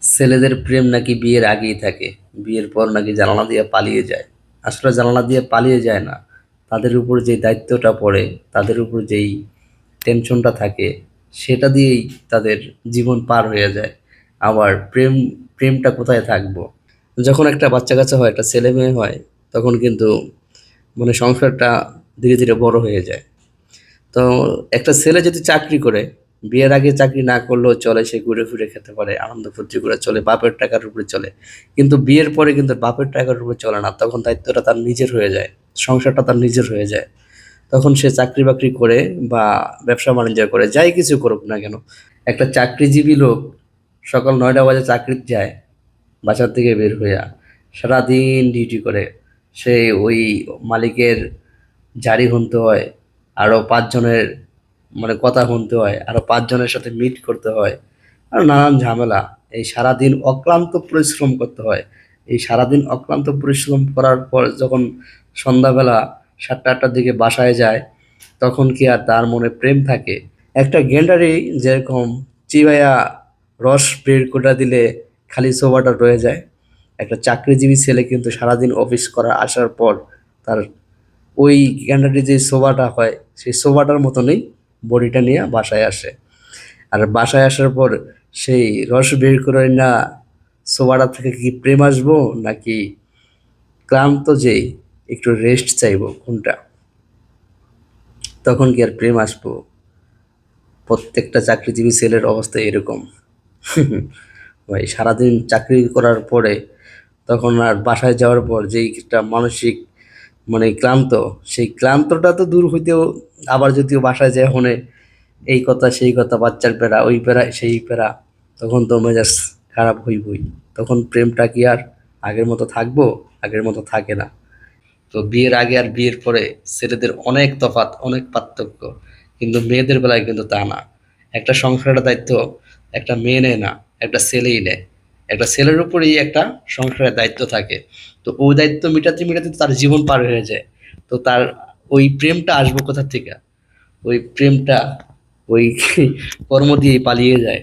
ছেলেদের প্রেম নাকি বিয়ের আগেই থাকে, বিয়ের পর নাকি জানালা দিয়ে পালিয়ে যায়। আসলে জানালা দিয়ে পালিয়ে যায় না, তাদের উপর যে দায়িত্বটা পড়ে, তাদের উপর যেই টেনশনটা থাকে, সেটা দিয়েই তাদের জীবন পার হয়ে যায়। আবার প্রেমটা কোথায় থাকবো? যখন একটা বাচ্চা কাচ্চা হয়, একটা ছেলে মেয়ে হয়, তখন কিন্তু মানে সংসারটা ধীরে ধীরে বড় হয়ে যায়। তো একটা ছেলে যদি চাকরি করে, বিয়ের আগে চাকরি না করলেও চলে, সে ঘুরে ফিরে খেতে পারে, আনন্দ ফুর্তি করে চলে, বাপের টাকার উপরে চলে। কিন্তু বিয়ের পরে কিন্তু বাপের টাকার উপরে চলে না, তখন দায়িত্বটা তার নিজের হয়ে যায়, সংসারটা তার নিজের হয়ে যায়। তখন সে চাকরি বাকরি করে বা ব্যবসা বাণিজ্য করে, যাই কিছু করুক না কেন, একটা চাকরিজীবী লোক সকাল 9টা বাজে চাকরিতে যায়, বাসার থেকে বের হইয়া সারাদিন ডিউটি করে, সে ওই মালিকের জারি শুনতে হয়, আরও 5 জনের মানে কথা শুনতে হয়, আরও 5 জনের সাথে মিট করতে হয়, আর নানান ঝামেলা। এই সারাদিন অক্লান্ত পরিশ্রম করতে হয়। এই সারাদিন অক্লান্ত পরিশ্রম করার পর যখন সন্ধ্যাবেলা 7টা 8টার দিকে বাসায় যায়, তখন কি আর তার মনে প্রেম থাকে? একটা গেন্ডারি যেরকম চিবাইয়া রস বের করে দিলে খালি সোবাটা রয়ে যায়, একটা চাকরিজীবী ছেলে কিন্তু সারাদিন অফিস করা আসার পর তার ওই গেন্ডারি যে সোবাটা হয়, সেই সোবাটার মতনই বডিটা নিয়ে বাসায় আসে। আর বাসায় আসার পর সেই রস বের করে না, সোবাটা থেকে কি প্রেম আসবো, নাকি ক্লান্ত যেই একটু রেস্ট চাইবো, কোনটা? তখন কি আর প্রেম আসবো? প্রত্যেকটা চাকরিজীবী ছেলের অবস্থা এরকম। ভাই সারাদিন চাকরি করার পরে তখন আর বাসায় যাওয়ার পর যেই একটা মানসিক মানে ক্লান্ত, সেই ক্লান্তটা তো দূর হইতেও আবার যদিও বাসায় যায় হনে এই কথা সেই কথা, বাচ্চার প্যারা, ওই প্যারা সেই প্যারা, তখন তো মেজাজ খারাপ হইবই। তখন প্রেমটা কি আর আগের মতো থাকবো? আগের মতো থাকে না। তো বিয়ের আগে আর বিয়ের পরে ছেলেদের অনেক তফাৎ, অনেক পার্থক্য। কিন্তু মেয়েদের বেলায় কিন্তু তা না। একটা সংসারের দায়িত্ব একটা মেয়ে নেয় না, একটা ছেলেই নেয়। একটা ছেলের উপরেই একটা সংসারের দায়িত্ব থাকে। তো ওই দায়িত্ব মেটাতে মেটাতে তার জীবন পার হয়ে যায়। তো তার ওই প্রেমটা আসবো কোথা থেকে? ওই প্রেমটা ওই কর্ম দিয়েই পালিয়ে যায়।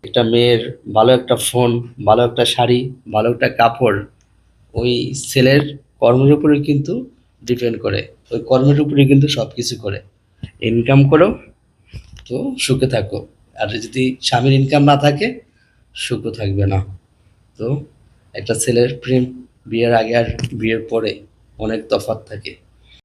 একটা মেয়ের ভালো একটা ফোন, ভালো একটা শাড়ি, ভালো একটা কাপড় ওই ছেলের কর্মের উপরে কিন্তু ডিপেন্ড করে। ওই কর্মের উপরে কিন্তু সব কিছু করে। ইনকাম করো তো সুখে থাকো, আর যদি স্বামীর ইনকাম না থাকে, সুখও থাকবে না। তো একটা ছেলের প্রেম বিয়ের আগে আর বিয়ের পরে অনেক তফাৎ থাকে।